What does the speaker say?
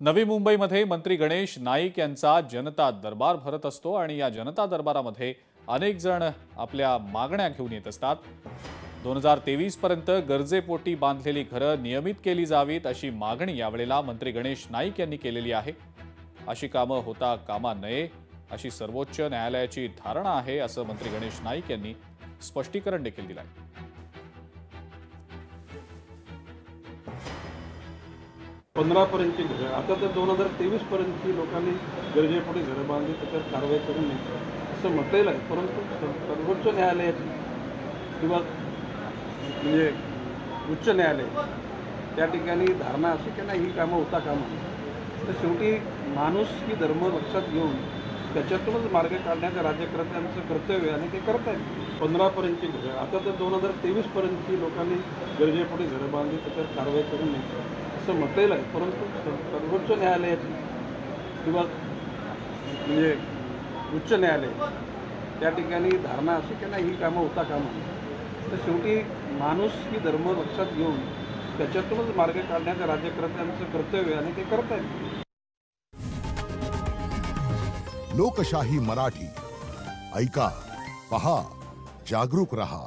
नवी मुंबईमध्ये मंत्री गणेश नाईक यांचा जनता दरबार भरत असतो आणि या जनता दरबारामध्ये अनेक जण आपल्या मागण्या घेऊन येत असतात। 2023 पर्यंत गरजेपोटी बांधलेली घरं नियमित केली जावीत अशी मागणी यावेळेला मंत्री गणेश नाईक यांनी केलेली आहे। अशी कामं होता कामा नये अशी सर्वोच्च न्यायालयाची धारणा आहे असं मंत्री गणेश नाईक यांनी स्पष्टीकरण देखील दिलं आहे। 15 पर्यंतची घरं आता तर 2023 पर्यंतची लोकांनी गरजेपोटी घरं बांधली त्याच्यावर कारवाई करू नये असं म्हटलेलं आहे। परंतु सर्वोच्च न्यायालयाची किंवा म्हणजे उच्च न्यायालय त्या ठिकाणी धारणा अशी की नाही ही कामं होता कामा नये। तर शेवटी माणूस ही धर्म लक्षात घेऊन त्याच्यातूनच मार्ग काढण्याचं राज्यकर्त्यांचं कर्तव्य आणि ते करत आहेत। 15 पर्यंतची घरं आता तर 2023 पर्यंतची लोकांनी गरजेपोटी घरं बांधली त्याच्यावर कारवाई करू नये असं म्हटलेलं आहे। परंतु सर्वोच्च न्यायालयाची किंवा म्हणजे उच्च न्यायालय त्या ठिकाणी धारणा अशी की नाही ही कामं होता कामा नये। तर शेवटी माणूस ही धर्म लक्षात घेऊन त्याच्यातूनच मार्ग काढण्याचं राज्यकर्त्यांचं कर्तव्य आणि ते करत आहेत। लोकशाही मराठी ऐका, पहा, जागरूक रहा।